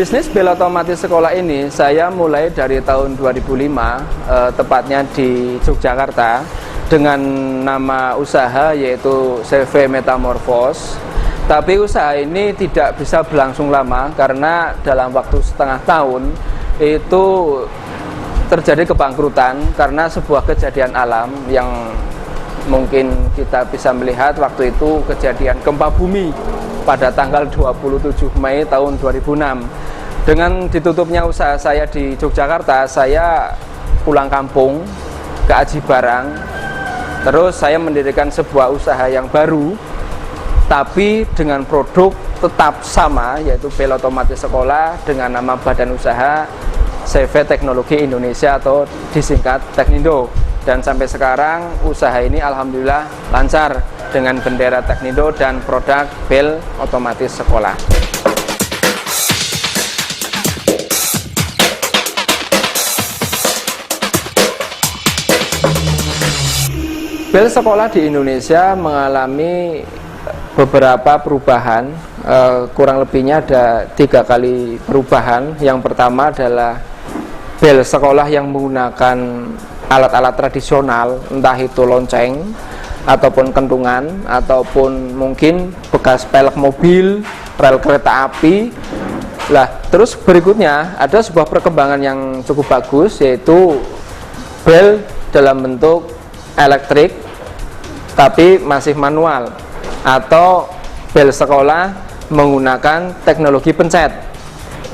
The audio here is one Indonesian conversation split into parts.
Bisnis bel otomatis sekolah ini saya mulai dari tahun 2005, tepatnya di Yogyakarta, dengan nama usaha yaitu CV Metamorphose. Tapi usaha ini tidak bisa berlangsung lama karena dalam waktu setengah tahun itu terjadi kebangkrutan karena sebuah kejadian alam yang mungkin kita bisa melihat waktu itu kejadian gempa bumi pada tanggal 27 Mei tahun 2006. Dengan ditutupnya usaha saya di Yogyakarta, saya pulang kampung ke Aji Barang. Terus saya mendirikan sebuah usaha yang baru, tapi dengan produk tetap sama, yaitu bel otomatis sekolah dengan nama badan usaha CV Teknologi Indonesia atau disingkat Teknindo. Dan sampai sekarang usaha ini alhamdulillah lancar dengan bendera Teknindo dan produk bel otomatis sekolah. Bel sekolah di Indonesia mengalami beberapa perubahan, kurang lebihnya ada 3 kali perubahan. Yang pertama adalah bel sekolah yang menggunakan alat-alat tradisional, entah itu lonceng ataupun kentungan ataupun mungkin bekas pelek mobil, rel kereta api. Lah, terus berikutnya ada sebuah perkembangan yang cukup bagus, yaitu bel dalam bentuk elektrik tapi masih manual, atau bel sekolah menggunakan teknologi pencet.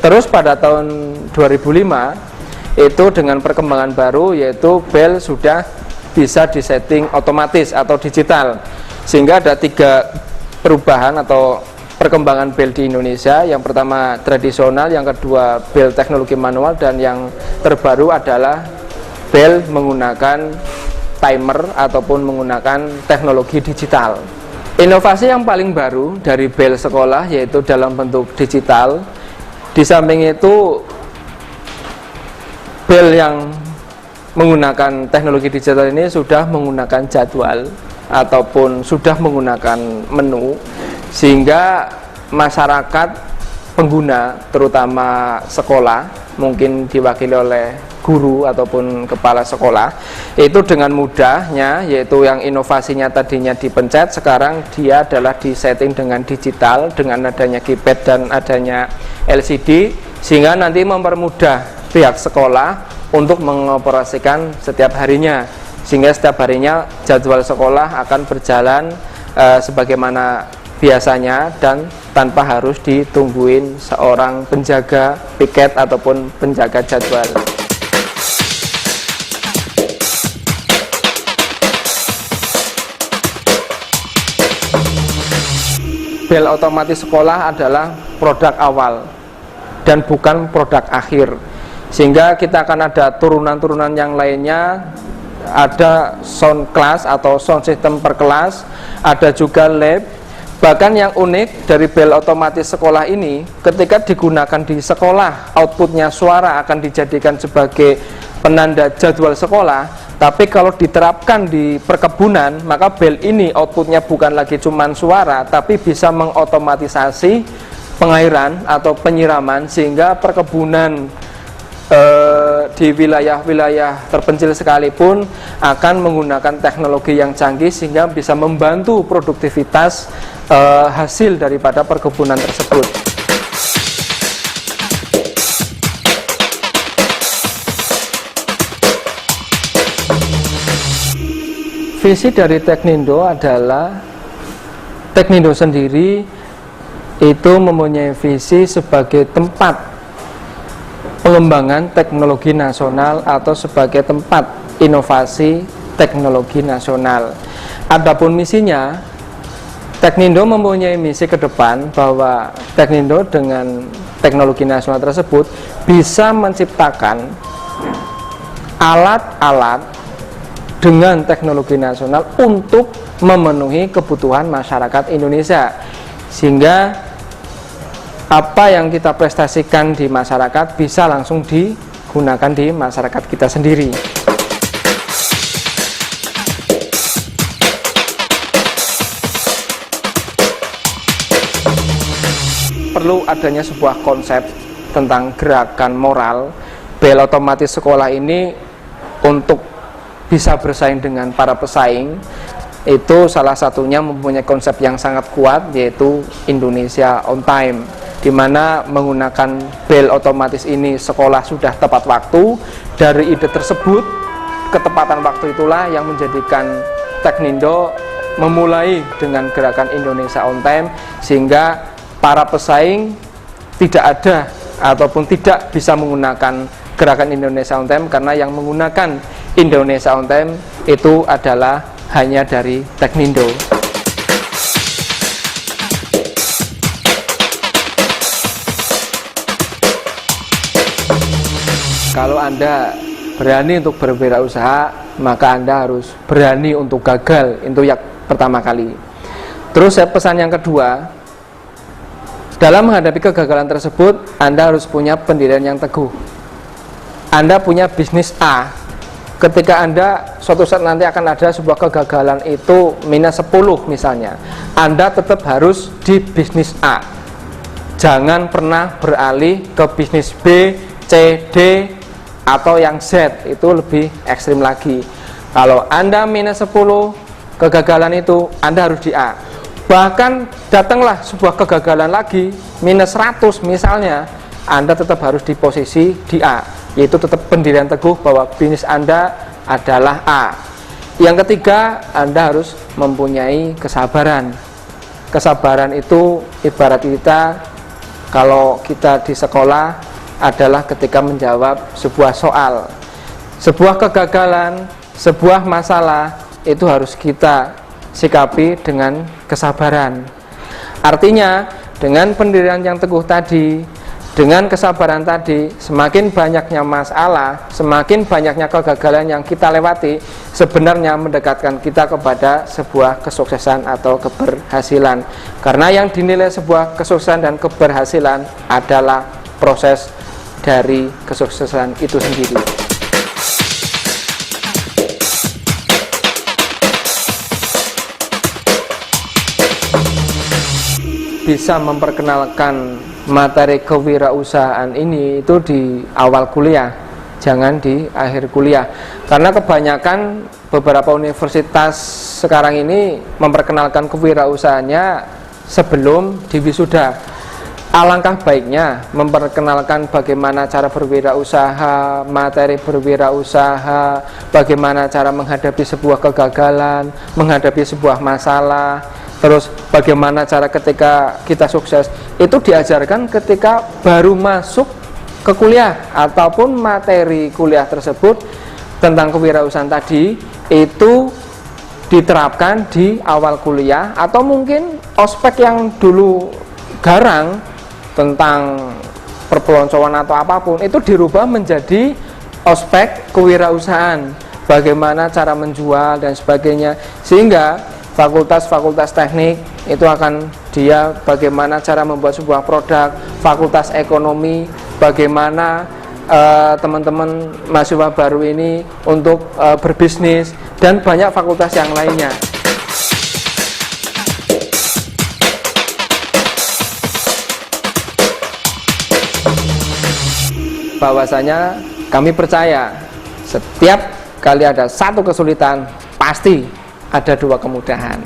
Terus pada tahun 2005 itu dengan perkembangan baru, yaitu bel sudah bisa disetting otomatis atau digital, sehingga ada 3 perubahan atau perkembangan bel di Indonesia. Yang pertama tradisional, yang kedua bel teknologi manual, dan yang terbaru adalah bel menggunakan timer ataupun menggunakan teknologi digital. Inovasi yang paling baru dari bel sekolah yaitu dalam bentuk digital. Di samping itu, bel yang menggunakan teknologi digital ini sudah menggunakan jadwal ataupun sudah menggunakan menu, sehingga masyarakat pengguna, terutama sekolah, mungkin diwakili oleh guru ataupun kepala sekolah, itu dengan mudahnya, yaitu yang inovasinya tadinya dipencet, sekarang dia adalah disetting dengan digital, dengan adanya keypad dan adanya LCD, sehingga nanti mempermudah pihak sekolah untuk mengoperasikan setiap harinya, sehingga setiap harinya jadwal sekolah akan berjalan sebagaimana biasanya dan tanpa harus ditungguin seorang penjaga piket ataupun penjaga jadwal. Bel otomatis sekolah adalah produk awal dan bukan produk akhir, sehingga kita akan ada turunan-turunan yang lainnya. Ada sound class atau sound system per kelas, ada juga lab. Bahkan yang unik dari bel otomatis sekolah ini, ketika digunakan di sekolah, outputnya suara akan dijadikan sebagai penanda jadwal sekolah. Tapi kalau diterapkan di perkebunan, maka bel ini outputnya bukan lagi cuman suara, tapi bisa mengotomatisasi pengairan atau penyiraman, sehingga perkebunan di wilayah-wilayah terpencil sekalipun akan menggunakan teknologi yang canggih, sehingga bisa membantu produktivitas hasil daripada perkebunan tersebut. Visi dari Teknindo adalah Teknindo sendiri itu mempunyai visi sebagai tempat pengembangan teknologi nasional atau sebagai tempat inovasi teknologi nasional. Adapun misinya, Teknindo mempunyai misi ke depan bahwa Teknindo dengan teknologi nasional tersebut bisa menciptakan alat-alat dengan teknologi nasional untuk memenuhi kebutuhan masyarakat Indonesia, sehingga apa yang kita prestasikan di masyarakat bisa langsung digunakan di masyarakat kita sendiri. Perlu adanya sebuah konsep tentang gerakan moral, bel otomatis sekolah ini untuk bisa bersaing dengan para pesaing itu salah satunya mempunyai konsep yang sangat kuat, yaitu Indonesia on time, di mana menggunakan bel otomatis ini sekolah sudah tepat waktu. Dari ide tersebut, ketepatan waktu itulah yang menjadikan Teknindo memulai dengan gerakan Indonesia on time, sehingga para pesaing tidak ada ataupun tidak bisa menggunakan gerakan Indonesia on time, karena yang menggunakan Indonesia on time itu adalah hanya dari Teknindo. Kalau Anda berani untuk berwirausaha, maka Anda harus berani untuk gagal, itu yang pertama kali. Terus pesan yang kedua, dalam menghadapi kegagalan tersebut, Anda harus punya pendirian yang teguh. Anda punya bisnis A, ketika Anda suatu saat nanti akan ada sebuah kegagalan itu minus 10 misalnya, Anda tetap harus di bisnis A. Jangan pernah beralih ke bisnis B, C, D, atau yang Z, itu lebih ekstrim lagi. Kalau Anda minus 10 kegagalan itu, Anda harus di A. Bahkan datanglah sebuah kegagalan lagi minus 100 misalnya, Anda tetap harus di posisi di A, yaitu tetap pendirian teguh bahwa bisnis Anda adalah A. Yang ketiga, Anda harus mempunyai kesabaran. Kesabaran itu ibarat kita, kalau kita di sekolah, adalah ketika menjawab sebuah soal. Sebuah kegagalan, sebuah masalah, itu harus kita sikapi dengan kesabaran. Artinya, dengan pendirian yang teguh tadi, dengan kesabaran tadi, semakin banyaknya masalah, semakin banyaknya kegagalan yang kita lewati, sebenarnya mendekatkan kita kepada sebuah kesuksesan atau keberhasilan. Karena yang dinilai sebuah kesuksesan dan keberhasilan adalah proses dari kesuksesan itu sendiri. Bisa memperkenalkan materi kewirausahaan ini itu di awal kuliah, jangan di akhir kuliah, karena kebanyakan beberapa universitas sekarang ini memperkenalkan kewirausahaannya sebelum di wisuda. Alangkah baiknya memperkenalkan bagaimana cara berwirausaha, materi berwirausaha, bagaimana cara menghadapi sebuah kegagalan, menghadapi sebuah masalah, terus bagaimana cara ketika kita sukses. Itu diajarkan ketika baru masuk ke kuliah, ataupun materi kuliah tersebut tentang kewirausahaan tadi itu diterapkan di awal kuliah, atau mungkin ospek yang dulu garang tentang perpeloncoan atau apapun itu dirubah menjadi ospek kewirausahaan, bagaimana cara menjual dan sebagainya, sehingga fakultas-fakultas teknik itu akan dia bagaimana cara membuat sebuah produk, fakultas ekonomi bagaimana teman-teman mahasiswa baru ini untuk berbisnis, dan banyak fakultas yang lainnya. Bahwasanya kami percaya setiap kali ada satu kesulitan, pasti ada dua kemudahan.